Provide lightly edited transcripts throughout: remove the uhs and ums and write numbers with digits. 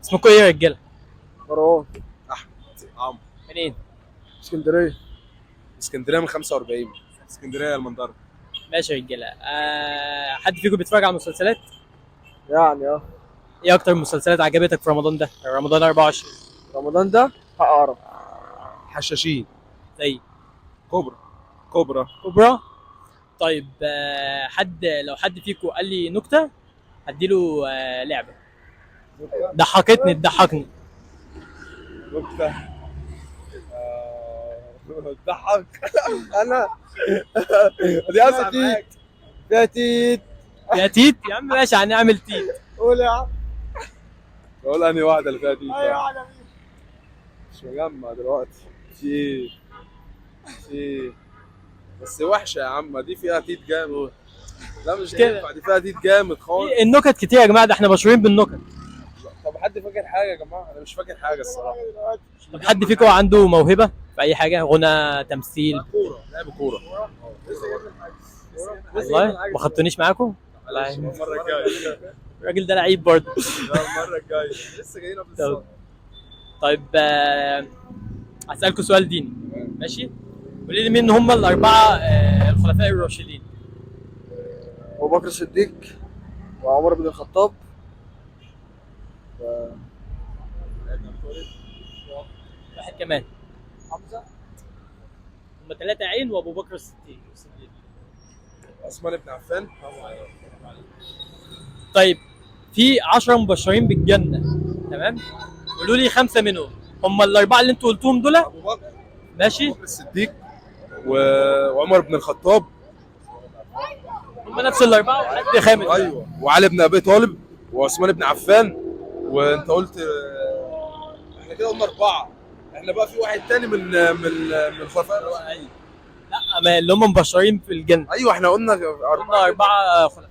اسمكوا ايه يا رجاله؟ مروان. احمد. عمرو. منين؟ اسكندريه. اسكندريه من 45. اسكندريه المنظره. ماشي يا رجاله. حد فيكم بيتفرج على مسلسلات؟ يعني ايه اكتر مسلسلات عجبتك في رمضان ده؟ رمضان 24. رمضان ده حق عرب. حشاشين. زي كوبرا. كوبرا. كوبرا. طيب لو حد فيكم قال لي نكته هديله لعبه تضحكني. نكته. ضحك. انا دي اصعب حاجه. فيها تيت. يا تيت يا عم ماشي هنعمل تيت. قول يا عم. بقول انهي واحده اللي فيها دي. ايوه واحده مش مجمع دلوقتي. في بس وحشه يا عم، دي فيها تيت جامد. لا مش كده. ينفع، دي فيها تيت جامد خالص. النكت كتير يا جماعه، ده احنا مشهورين بالنكت. طب حد فاكر حاجه يا جماعه؟ انا مش فاكر حاجه الصراحه. طب حد فيكم عنده موهبه في اي حاجه؟ غنى، تمثيل؟ كوره، لعب كوره. والله ما خدتونيش معاكم؟ المره الجايه. الراجل ده لعيب برضه. لا المره الجايه لسه جايين قبل الصلاه. طيب هسألكوا سؤال ديني ماشي؟ قولي لي مين هم الأربعة الخلفاء الراشدين؟ ابو بكر الصديق وعمر بن الخطاب واحد كمان. حمزه. هم ثلاثة عين وأبو بكر الصديق. عثمان بن عفان. طيب في 10 مبشرين بالجنة تمام؟ قولوا لي 5 منهم، هم الأربعة اللي أنتوا قلتوهم دول ابو بكر. ماشي؟ ابو بكر الصديق وعمر بن الخطاب. هم نفس الأربعة وحد خامس. ايوه، وعلي بن ابي طالب وعثمان بن عفان. وانت قلت احنا كده قلنا اربعه. احنا بقى في واحد تاني من الخلفاء الراشدين. لا ما اللي هم مبشرين في الجنة. ايوه احنا قلنا هم 4 خلفاء.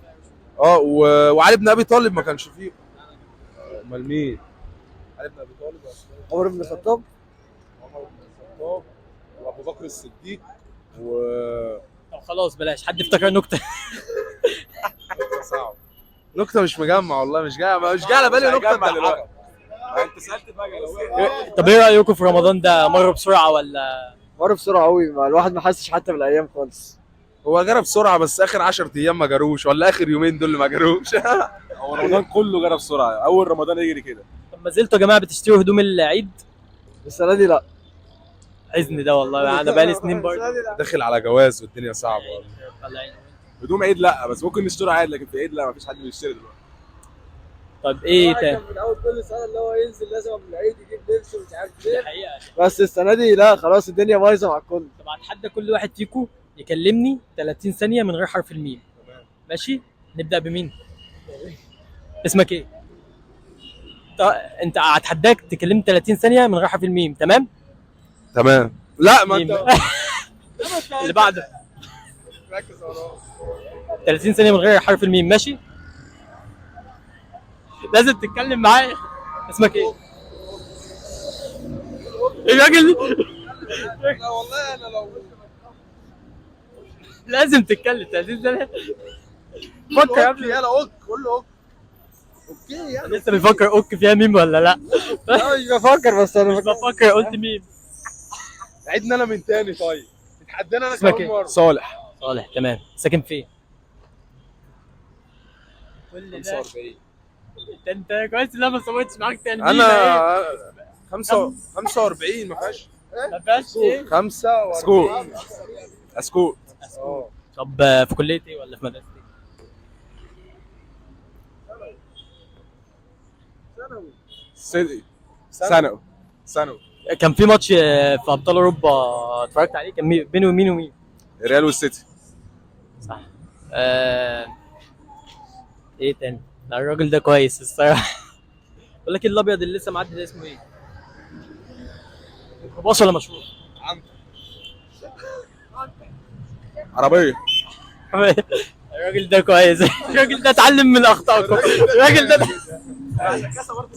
وعلي بن ابي طالب ما كانش فيه. امال مين؟ علي بن ابي طالب وعثمان. عمر بن الخطاب. عمر بن الخطاب وابو بكر الصديق طب خلاص بلاش، حد افتكر نكتة. صعب. نكته مش مجمع والله، مش جاي على بالي نكته تضحكك. انت سالت فجاه. طب ايه رأيكم في رمضان ده؟ مر بسرعة ولا؟ مر بسرعه قوي، ما الواحد ما حسش حتى بالايام خالص. هو جرى بسرعه، بس اخر 10 ايام ما جروش، ولا اخر يومين دول اللي ما جروش. هو رمضان كله جرى بسرعه، اول رمضان يجري كده. طب ما زلتوا يا جماعة بتشتروا هدوم العيد؟ السنه دي لا. حزن ده والله، انا بقالي سنين برضه. داخل على جواز والدنيا صعبه. هدوم عيد لا، بس ممكن نشتري عادي، لكن في عيد لا، مفيش حد بيشتري دلوقتي. طب ايه تاني؟ من اول كل سنه اللي هو ينزل لازم قبل العيد يجيب لبس ومش عارف دي ايه. حقيقة. بس السنه دي لا، خلاص الدنيا بايظه مع الكل. طب اتحدى كل واحد فيكم يكلمني 30 ثانية من غير حرف الميم. ماشي؟ نبدأ بمين؟ اسمك ايه؟ انت هتحداك تكلمني 30 ثانية من غير حرف الميم، تمام؟ تمام. لا ما ميم. انت اللي بعده ركز وراه. 30 ثانية من غير حرف الميم، ماشي؟ لازم تتكلم معايا. اسمك ايه؟ الراجل لا والله انا لو لازم تتكلم 30 ثانية. فكر قبل. يلا اوك، قول له اوك. اوكي يعني. لسه بيفكر اوك فيها ميم ولا لا؟ لا مش بفكر، بس انا مش بفكر، قلت ميم. عيدنا انا من تاني. طيب اتحدانا انا اسمك كمان ايه؟ مره. صالح. صالح تمام. ساكن فين؟ كل ده 45. انت كويس ان انا ما صورتش معاك تاني. انا 45 ما فيهاش. ما فيهاش ايه؟ 45. اسكوت. طب في كلية ايه ولا في مدرسة ايه؟ ثانوي. كان في ماتش في ابطال اوروبا اتفرجت عليه، كان بينه ومين ومين؟ ريال والسيتي. صح. ايه تاني؟ لا الراجل ده كويس الصراحة. بقول لك الابيض اللي لسه معدي ده اسمه ايه؟ ميكروباص ولا مشهور؟ عربيه. الراجل ده كويس. الراجل ده اتعلم من اخطائكم. الراجل ده عشان كده صورت